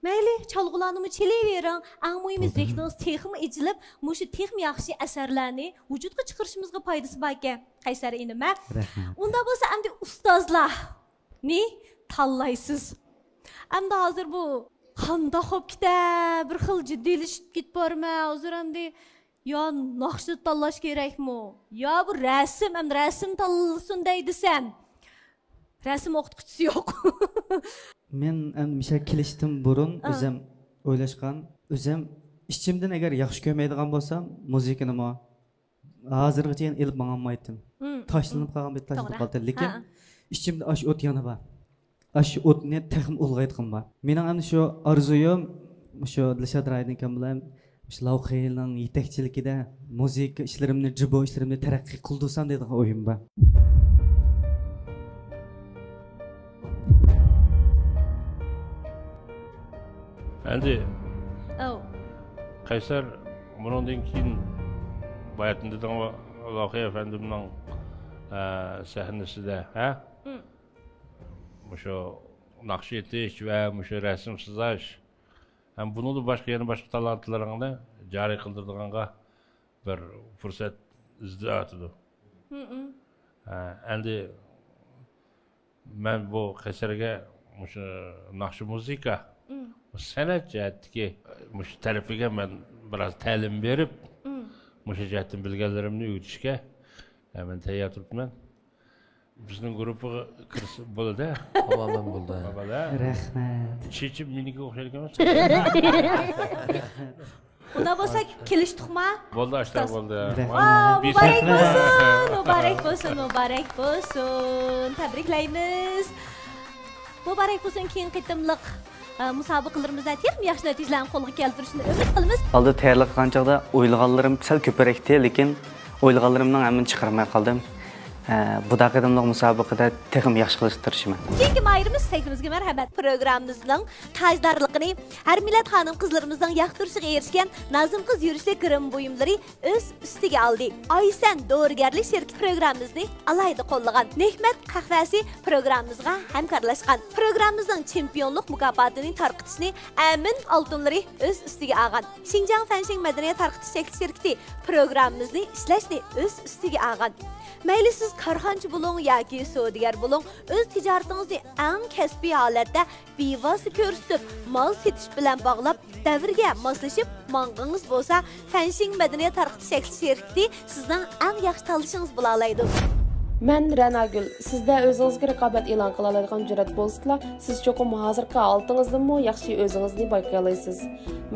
Mayli, chalg'ularni chelavering. Eng muhimi zehningiz texmi ijilib, mushu texmi yaxshi asarlarni vujudga chiqarishimizga foydasi bor ekan. Qaysar inima. Unda bo'lsa endi ustozlarni tanlaysiz. Endi hozir bu qanda xo'p keta, bir xil jiddiylashib ketib borma. Hozir endi yo naqshni tanlash kerakmi? Yo bu rasm, endi rasm tanlasin deydisan. Rasm o'qituvchisi yo'q. Men misha kelishdim burun o'zim o'ylashgan, o'zim ishchimdan agar yaxshi ko'rmaydigan bo'lsam, muzikani mo hozirgacha ilib mangolmaydim. Tashlanib qolgan bir tashlanib qoldi, lekin ishchimda osh o't yana bor. Aşı o'tni texim ulg'aytgan bor. Mening ham shu orzuyim shu Dilshod Raydinkan bilan shu Lavxeyilning yetakchiligida muzika ishlarimni, jibo ishlarimni taraqqiy qildirsam degan o'yim bor. Endi Oh. Kaysar bundan keyin bayatında da Lavxey efendimning sahnesida, ha? Şu nakş etiş ve şu resim sızış. Hem bunu da başka başka talantlarını cari kıldırdığında bir fırsat izdiatıdı. Endi ben bu Kaysarga şu nakş müzika sanat cihetki şu tarafiga ben biraz ta'lim berip şu cihetin bilgilerimni öğretişke hemen tayyor turibman. Bizning gruppa kirib bo'ldi. Tamamen bo'ldi. Rahmat. Chechib meniga o'xshaydi emas. Unda bo'lsa kelishdiqmi? Bo'ldi, ashtar bo'ldi. Muborak bo'lsin, muborak bo'lsin, muborak bo'lsin. Tabriklaymiz. Muborak bo'lsin keyingi qitimliq musobaqalarimizda term yaxshi natijalarni qo'lga keltirishni umid qilamiz. Aldı tayyorlik qilganchaqda o'ylaganlarim sal ko'paydi, lekin o'ylaganlarimning hammani chiqarmay qoldim. Bu daqidimlik musobaqada texim yaxshi qilishga tirishaman. Keyingi mayrimiz saytimizga marhamat. Programmamizning tajdorligini har millat xonim qizlarimizning yoqtirishiga erishgan Nazim qiz yurishli kirim buyumlari o'z ustiga oldi. Oysan Doğrugarlik sherkit programmamizni alayda qo'llagan Nehmat qahvasi programmamizga hamkorlashgan. Programmamizning chempionlik mukofotini tarqitishni Amin oltinlari o'z ustiga olgan. Xinjiang Fansheng madaniyat tarqitish sherkiti programmamizni ishlashni o'z ustiga olgan. Mayli siz karxanchi bo'ling yoki savdogar bo'ling, o'z tijoratingizni eng kasbiy holatda bevosita ko'rsatib, mol setish bilan bog'lab, davrga moslashib mang'ingiz bo'lsa, Fansheng madaniyat tarqitish sherkiti sizdan eng yaxshi tanlashingiz bo'la oladi. Men Ranagul, sizda o'zingizga raqobat e'lon qila oladigan jur'at bo'lsa, siz cho'qim hozirgi oltingizdanmi yaxshi o'zingizni bayqay olasiz.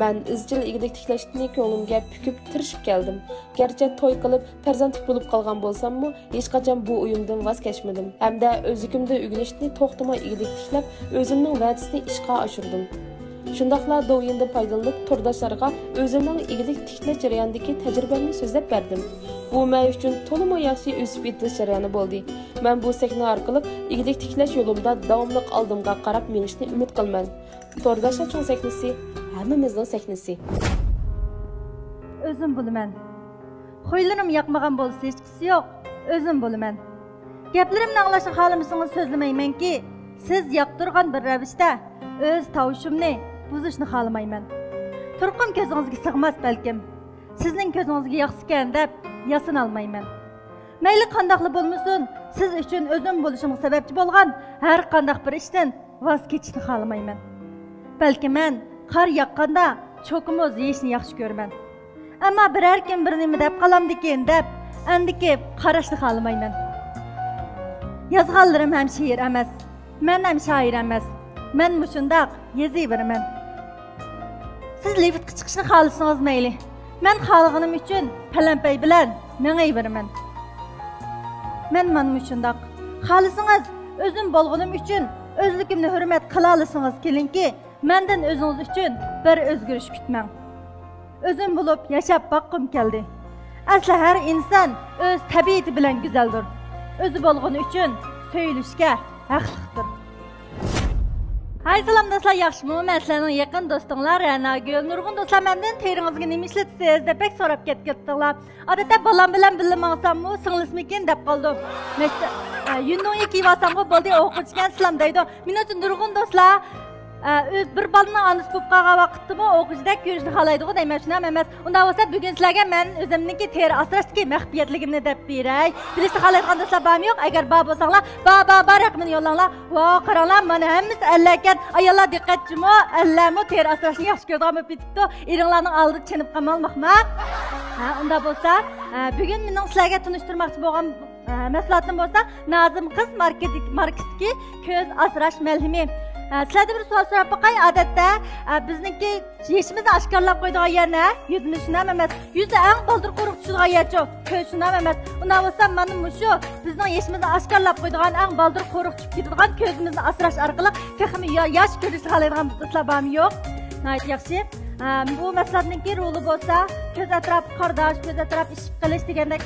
Men izchil ig'lik tiklashni ko'nglimga pukib tirishib keldim. Garchi to'y qilib, farzandlik bo'lib qolgan bo'lsam-mu, hech qachon bu o'yimdan voz kechmadim. Hamda o'zligimda o'rganishni to'xtamay ig'lik tiklab, o'zimning va'dasini ishga oshirdim. Shundaqla do'yindan foydalanib, turdoshlariga o'zimning ig'lik tiklash jarayonidagi tajribamni so'zlab berdim. Bu men uchun to'liq yaxshi o'sib yetish jarayoni bo'ldi. Men bu sahna orqali ig'lik tiklash yo'limda davomli oldimga qarab menishni umid qilaman. Tordoshlar cho'ng sahnasi hammamizning sahnasi. O'zim bo'laman. Xo'ylarim yoqmagan bo'lsa hech qisi yo'q. O'zim bo'laman. Gaplarimni anglashni xohlamasangiz so'zlamaymanki, siz yoqtirgan bir ravishda o'z tavshimni buzishni xohlamayman. Turqim ko'zingizga sig'mas balkim. Sizning ko'zingizga yoqsikan deb yasin olmayman. Mayli qandaqli bo'lmasin, siz uchun o'zim bo'lishimga sababchi bo'lgan har qandaq bir ishdan voz kechishni xohlamayman. Balki men qor yoqqanda cho'kimiz yeyishni yaxshi ko'raman. Ammo biror kim bir nima deb qolamdikin deb andikib qarashni xohlamayman. Yozganlarim ham she'r emas, men ham shoir emas. Men mushundaq yozayveraman. Siz liftga chiqishni xohlasangiz mayli. Men xohlaganim uchun palampay bilan mengayveraman. Men mana mushundaq. Xohlasangiz o'zim bo'lganim uchun o'zligimni hurmat qila olasangiz kelinki, mendan o'zingiz uchun bir o'zgarish kutmang. O'zim bo'lib yashab boqqim keldi. Asli har inson o'z tabiati bilan go'zaldir. O'zi bo'lgani uchun söylüşke haqliqdir. Hay salam dostlar, yaxshimi? Men sizlarning yaqin do'stinglar Ranagul. Nurg'un do'stlar, mendan teringizni nima ishlatasiz deb bek so'rab ketdilar. Odatda bolam bilan birga maqsammi, singlismikin deb qoldim. Yundonga kiyvasammi bo'ldi, o'qishgan sizlar deydi. Men uchun nurg'un do'stlar, bir balning onasi bo'lib qolgan vaqtda o'qishdak ko'rishni xohlaydi-ku deyman, shunam emas. Unda bo'lsa bugun sizlarga men o'zimniki teri asrashdagi maxfiyatligimni deb beray. Bilishni xohlaydigan do'stlar bormi yo'q? Agar bor bo'lsanglar, bor raqamini yo'llanglar. Va qaranglar, mana hammamiz allakan ayollar diqqatchimi, allarmi teri asrashni yaxshi ko'radigan bo'lib ketibdi. Eringlarning oldida chinib qolmoqma. Unda bo'lsa, bugun mening sizlarga tanishtirmoqchi bo'lgan mahsulotim bo'lsa, Nazim qiz marketdagi ko'z asrash malhami. Sizlardan bir sual so'rab boqay. Odatda bizniki yeshimizni oshkorlab qo'ydigan yer ne? Yuzimiz shunam emas. Yuzda eng baldir qo'riq tushadigan yer-chi. Ko'z shunam emas. Undan bo'lsa mana shu bizning yeshimizni oshkorlab qo'ydigan eng baldir qo'riq tushib ketadigan ko'zimizni asrash orqali texmi yosh ko'rishni xohlaydigan islar yo'q. Yaxshi. Bu maslahatniki roli bo'lsa, ko'z atrofi qardash, ko'z atrofi ishib qilish degandek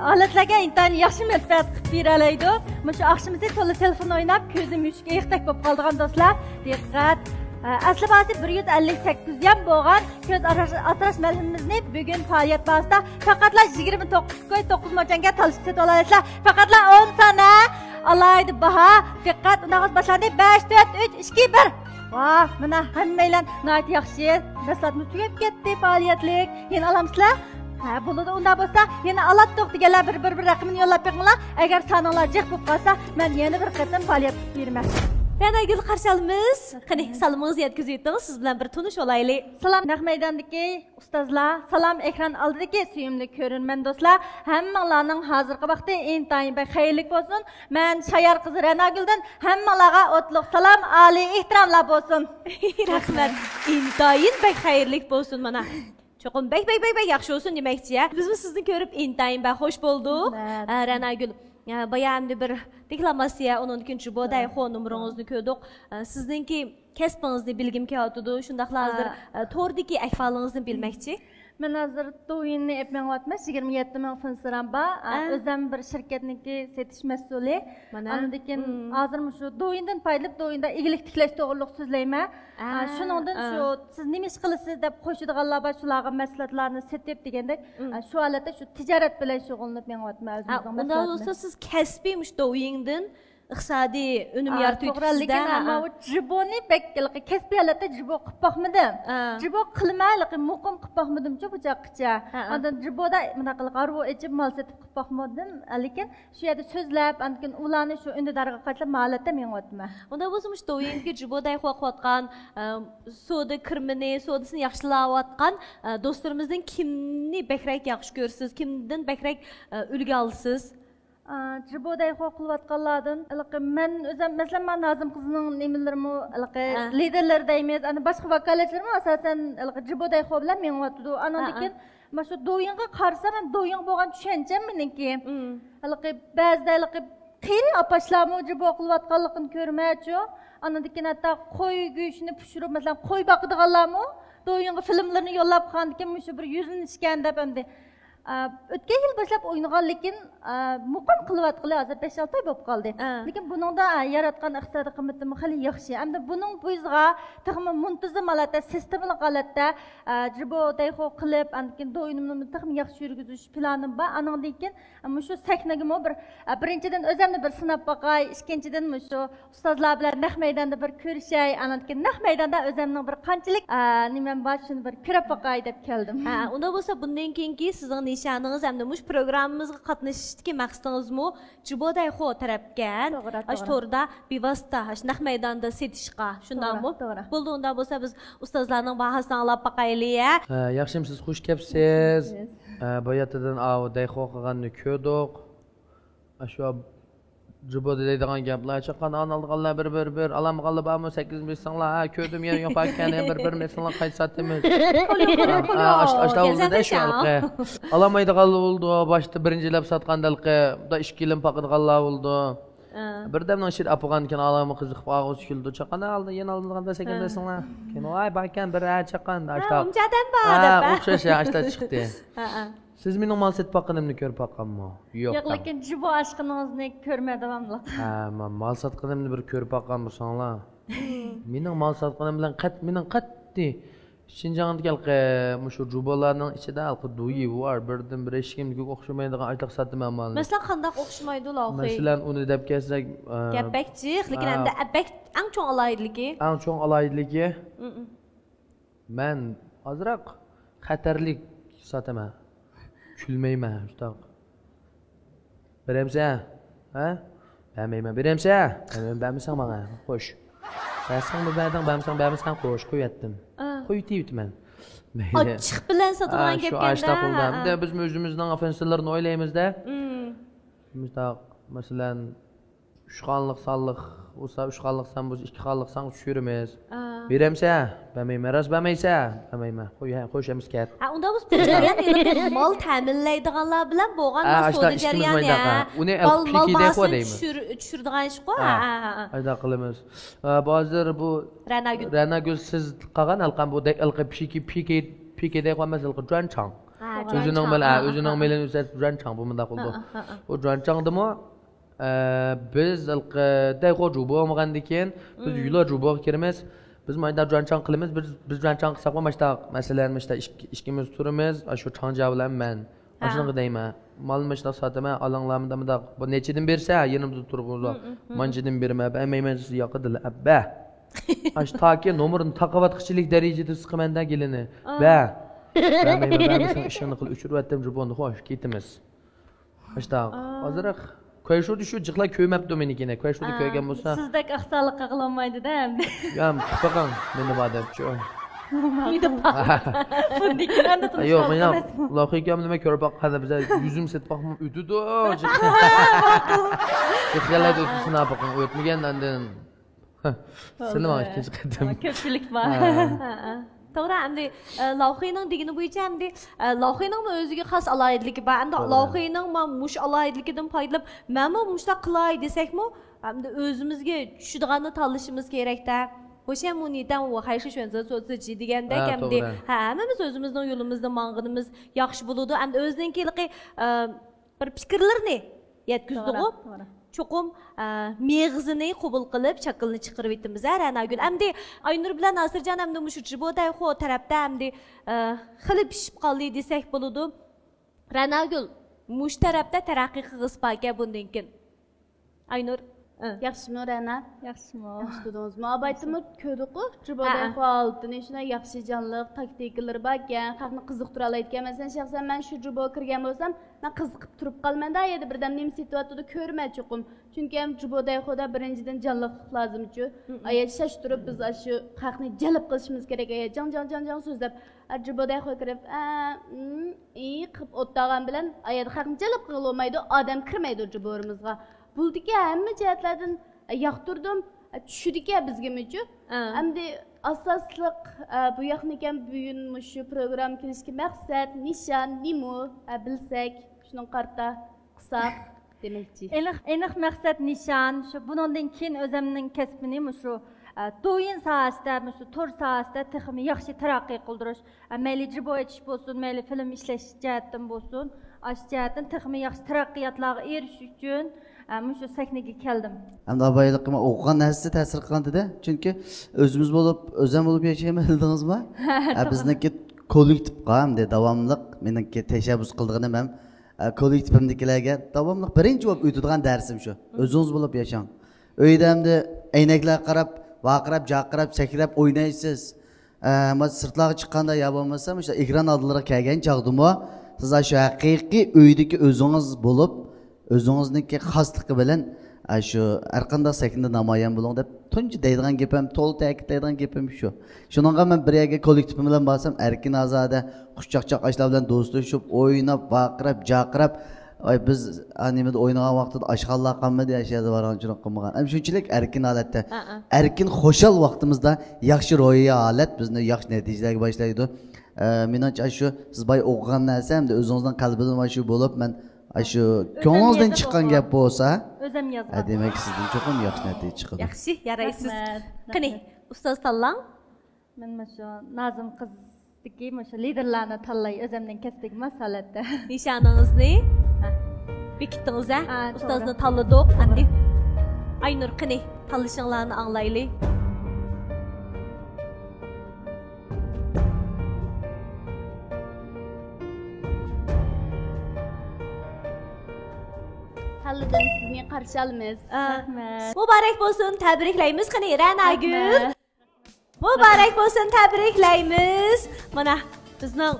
holatlarga intan yaxshi manfaat qilib beradi. Mana shu oqshimizda to'la telefon o'ynab, ko'zim mushuk eqdak bo'lib qoldigan do'stlar, diqqat. Asli basi 158 yam bo'lgan ko'z asrash malhimimizni bugun faoliyat basida faqatla 29 mo'janga talishib olasizlar. Faqatla 10 sana alaydi baha. Diqqat, undan boshlandi 5 4 3 2 1. Vah, mana hammanglar nayt yaxshi. Maslahatni tugab ketdi faoliyatlik. Yana olamsizlar? Ha, bo'ladi. Unda bo'lsa, yana alatdiq deganlar bir raqamini yo'llab beringlar. Agar sananglar jiq bo'lib qolsa, men yana bir qatam faoliyat beraman. Ranagul qarshi olamiz. Qani, salomingizni yetkazib o'tdingiz. Siz bilan bir tunish olaylik. Salom naq maydondagi ustozlar, salom ekran oldidagi suyimli ko'rinman do'stlar. Hammanglarning hozirgi vaqti intayin xayrli bo'lsin. Men Shayar qizi Ranaguldan hammanglarga o'tliq salom, oliy ehtiromlar bo'lsin. Rahmat. Intayin xayrli bo'lsin mana. Cho'qim bek yaxshi olsun demakchi-ya. Biz sizni ko'rib intayin xush bo'ldik. Ranagul bayamda bir deklamasiya, onun ikinci boday xon numarangizni ko'rdik. Sizningki kasbingizni bilgim keldi. Shundaqla hozir to'rdagi ahvolingizni bilmoqchi. Men hozir to'yinni epmayapman. 27 ming funsiram bor. O'zim bir shirkatniki setish mas'uli. Ondan keyin hozir shu to'yindan foydalib to'yinda egilik tiklash to'g'riliq so'zlayman. Shuningdan shu siz nima ish qilasiz deb qo'shadiganlar bor, shularga maslahatlarni setib degandek, shu holatda shu tijorat bilan shug'ullanib menyapman o'zimizning. Undan bo'lsa siz kasbiymiş to'yindan iqtisodiy unum yaratuvchi lekin ama o jiboni bekkalqi kasbiy holatda jibo qilib boqmadim. Jibo qilmayliqi muqim qilib boqmadim-chi bu joqqicha. Ondan jiboda bunaqa qarvo echib mol setib qilib boqmadim. Lekin shu yerda so'zlab, andan ularni shu undidarga qatlab holatda menyapman. Unda bo'lsa to'yinga jiboday qo'yayotgan, so'da kirmini, so'dasini yaxshilayotgan do'stlarimizdan kimni bekrak yaxshi ko'rsiz, kimdan bekrak ulgu olsiz? Jiboday qilayotganlardan men o'zim masalan men Nazim qizining nimalarimi liderlar deymiz, ana boshqa vakolatlarimi asosan jiboday bilan menyapti. Andan keyin mana shu do'yinga qarasam, men do'yin bo'lgan tushuncham meniki. Ba'zida qiyri apashlarmi jibo qilayotganligini ko'rmaychi. Andan keyin hatto qo'y go'shtini pishirib, masalan qo'y boqadiganlarmi do'yinga filmlarni yo'llab qo'ygan, shu bir yuzinishgan deb endi o'tgan yil boshlab o'ynagan, lekin muqim qilyotgani hozir 5-6 oy bo'lib qoldi. Lekin buningda yaratgan iqtisodiy qimmatimi xali yaxshi. Hamda buning bo'yiga taxmin muntazam holatda, sistemli holatda jiboday qilib, andan do'yinimni taxmin yaxshi yurgizish planim bor. Andan keyin shu sahnaga birinchidan o'zimni bir sinab boqay, ikkinchidan shu ustozlar bilan naq maydonda bir ko'rishay, andan keyin naq maydonda o'zimning bir qanchalik nimam bor shuni bir ko'rib boqay deb keldim. Unda bo'lsa bundan keyingi sizning nishoniniz hamda mush programmamizga qatnashishdagi maqsadingizmi jiboday tarafga ash to'g'rida bevosita naq maydonda setishga, shundaqmi? Bo'ldi, unda bo'lsa biz ustozlarning bahosidan olib boqaylik. Yaxshimisiz, xush kelibsiz. Boyatadan avday qilganni ko'rdik. Shu jiboda deydigan gaplar chiqqan, analdiganlar bir alamganlar bormi 8 bilsanglar, ko'rdim yana yo'qotgan bir mesinlar qaytsatimiz. Ashlavuzda shu halqa. Alamaydiganlar bo'ldi, boshda birinchilab sotgandalqa, da 2 yil paqirganlar bo'ldi. Birdamdan shit apgan ekan, alami qiziqib og'iz keldi. Chaqana oldi, yana oldiganda 8 bilsanglar. Keyin voy bakan bir chaqan ashta. Unchadan bor deb. O'xshash ashta chiqdi. Siz mening mal setib boqqanimni ko'rib boqqanmi? Yo'q. Yo'q, lekin jibo ashqiningizni ko'rmadimamliq. Men mal sotganimni bir ko'rib boqqan bo'lsanglar. Mening mal sotganim bilan qatti Şinjan'daki şu jubalarning ichida halqi do'yi bor, birdan bir hech kimga o'xshamaydigan aytliq sotdim malni. Masalan, qanday o'xshamaydi ular? Masalan, uni deb kelsak, gapakchi, lekin endi abak eng cho'ng alayidligi. Eng cho'ng alayidligi. Men ozroq xatarlik sotaman. Kulmayman, shunaqa. Beremsa? Ha? Bermayman. Beremsa? Bermisan menga. Xo'sh. Bersanmi bermisan xo'sh, qo'yatdim. Qo'yibman. Ochiq bilan sotadigan gap ganda. Shu ashta qildim. Biz o'zimizning offensivlarni o'ylaymiz-da. Masalan, 3 xanlıq sallıq olsa 3 xanlıq sen bu 2 xanlıq sen düşürmez. Veremse, bəməyimə, raz bəməysə, bəməyimə. Qoy şəmiz kət. Ha, onda biz bir mal təminləydiganlar bilan bolğan soda jarayani. Mal basını düşürdügan iş qoy. Ayda qılımız. Bazıları bu Rənagül siz qalğan alqan bu alqı piki qoymas alqı Juanchang. Özünün melin üzət Juanchang bu mında qıldı. O Juanchangdı mı? Biz alqı dayqo jubu olmağandikin biz yula jubu kirimiz. Biz mayda Juanchang qılımız. Biz Juanchang qısaqma maçta məsələlərin maçta işkimiz turumuz. Aşu Changja bilan mən. Aşınğı deyimə. Malın maçta satıma alanlarımda mı da bu neçidin bersə yanımda turubuzlar. Mancıdın bermə. Bəməyməz yaqıdıl əbbə. Aş ta ki numarını taqavatqıçilik dərəcədə sıqımanda gelini. Bə. Bəməyməz işini qıl üçürətdim jubondu xoş ketimiz. Aşta azırıq Koyşu düşü cıqla köyməp dominikine. Koyşu da köygen bolsa. Sizdek aqsaqlıq qağlanmaydı da hem de. Yam tutaqan meni badam şu. Mide bak. Bundikinden de tutuşam. Yo'q, men loqiyam nima ko'rib boqqanda biza yuzim set boqmam o'tdi-da. Chiqganlar o'tishini boqing, o'tmagandan. Selam ikkinchi qatam. Ko'pchilik bor. To'g'ri, endi Lavxiyning degini bo'yicha endi Lavxiyning o'ziga xos alohidligi bor. Endi Lavxiyning mush alohidligidan foydalanib, mana mushta qilay desakmi, endi o'zimizga tushadiganini tanlashimiz kerak-da. O'sha munidan u hayshi shunza so'zi degandek endi hammamiz o'zimizning yo'limizda mang'inimiz yaxshi bo'ladi. Endi o'zininkilik bir fikrlarni yetkazdik. Çoxum meyğizini qabul qilib, shaklni chiqarib etdimiz. Rənagül. Endi Aynur bilan Nasirjon endi mushu jiboday xo tarafda endi xili pishib qoldi desak bo'ladi. Rənagül mush tarafda taraqqiy qilg'ispaga bundan keyin. Aynur Yaxshimi Rana? Yaxshimi. Yaxshi tudingizmi? Abaytimi ko'rdiq-ku, jiboday holatini, shuna yaxshi jonliq taktikalar bor ekan, xalqni qiziqtira oladigan. Masalan, shaxsan men shu jiboga kirgan bo'lsam, men qiziqib turib qolmanda, yerda birdan nima situatiyada ko'rmay cho'qim. Chunki ham jiboday xoda birinchidan jonliq lozim-ku. Ayat shashtirib biz shu xalqni jalb qilishimiz kerak. Jon so'zlab, jiboday xo kirib, qilib o'tdagan bilan ayat xalqni jalb qila olmaydi, odam kirmaydi jiborimizga. Buldiki hamma jihatlardan yoqtirdim, tushudiki bizga-michu. Endi asosliq bu yoqnikan bugun shu program kelishga maqsad, nishon, nima bilsak, shuni qarta qilsak demakchi. Aniq maqsad nishon shu bundan keyin o'zimning kasbini shu to'yin sohasida, shu tur sohasida texmi yaxshi taraqqiy qildirish, mayli jibo etish bo'lsin, mayli film ishlash jihatdan bo'lsin, ash jihatdan texmi yaxshi taraqqiyotlarga erishish uchun Muşu sahnaga keldim. Endi abayliqima o'qigan narsasi ta'sir qilganda-da, chunki o'zimiz bo'lib, o'zim bo'lib yashaymadingizmi? Bizniki kollektivga hamda davomliq meniki tashabbus qildiganim ham kollektivimdagilarga davomliq birinchi bo'lib o'tadigan darsim shu. O'zingiz bo'lib yashang. Uyda hamda aynaklar qarab, vaqirab, jaqirab, sakrab o'ynaysiz. Sirtlarga chiqqanda ya bo'lmasa, o'sha ekran oldilariga kelgan chaqdimi, siz shu haqiqiy uydagi o'zingiz bo'lib o'zingizniki xosligi bilan shu har qanday saknda namoyon bo'ling deb tunji deydigan gapim, to'l ta'kidlaydigan gapim shu. Shuningga men bir yerga kollektiv bilan borsam, erkin ozoda, xushchaqchaq ashlar bilan do'stlashib, o'ynab, baqirab, jaqirab, biz animada o'ynagan vaqtida ashxonlar qolmadi, yashaydi varanchilik qilmagan. Ham shunchalik erkin holatda, erkin xo'shal vaqtimizda yaxshi ro'yiy holat bizni yaxshi natijalarga boshlaydi. Menimcha shu siz boy o'qigan narsa hamda o'zingizning qalbingizda shu bo'lib, men shu ko'nglingizdan chiqqan gap bo'lsa, o'zim yozaman. Demak, sizdan cho'qim yaxshi natija chiqadi. Yaxshi, yaraysiz. Qani, ustoz tanlang. Men shu Nazim qizdiki, shu liderlarni tanlay o'zimning kasbik masalatda. Nishoningizni bekitdingiz, ustozni tanladik. Endi Aynur, qani, tanlashinglarni anglaylik. Hallidan sizni qarshi olamiz. Rahmat. Muborak bo'lsin, tabriklaymiz. Qani, Rənagül. Muborak bo'lsin, tabriklaymiz. Mana bizning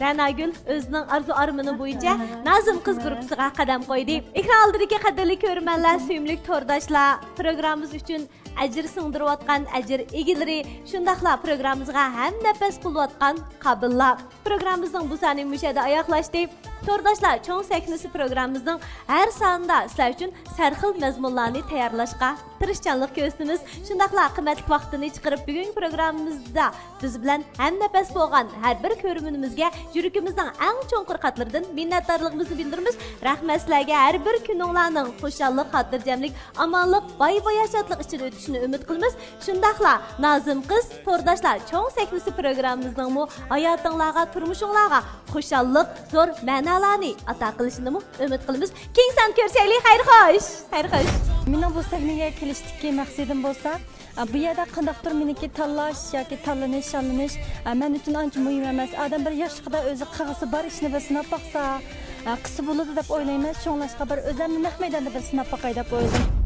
Rənagül o'zining arzu-armoni bo'yicha Nazim qiz guruhiga qadam qo'ydi. Ekran oldidagi qadrli ko'rmanlar, suyimli to'rdoshlar, programmamiz uchun ajr singdirayotgan ajr egalari, shundaqla programmamizga ham nafas qo'llayotgan qabullar. Programmamizning bu soni mushada oyoqlashdi. To'rdoshlar, cho'ng sahnasi programmamizning har sonida sizlar uchun sarxil mazmunlarni tayyorlashga tirishchanlik ko'rsatamiz. Shundaqla qimmatli vaqtini chiqarib bugungi programmamizda biz bilan ham nafas bo'lgan har bir ko'rminimizga yuragimizning eng cho'nqir qatlaridan minnatdorligimizni bildiramiz. Rahmat sizlarga, har bir kuninglarning xushallik, xotirjamlik, omonlik, boy-boy yashatlik ichida o'tishini umid qilamiz. Shundaqla Nazim qiz, to'rdoshlar, cho'ng sahnasi programmamizning hayotinglarga, turmushinglarga xushallik, zo'r ma'nolarni ato qilishini umid qilamiz. Keng san ko'rishaylik. Xayr xo'sh. Xayr xo'sh. Mening bu sahnaga kelishdagi maqsadim bo'lsa, bu yerda qandaqdir meniki tanlash yoki tanlanish, shanlanish men uchun ancha muhim emas. Odam bir yoshligida o'zi qilg'isi bor ishni bir sinab boqsa, qisi bo'ladi deb o'ylayman. Shunlashqa bir o'zimni naq maydonda bir sinab boqay deb o'yladim.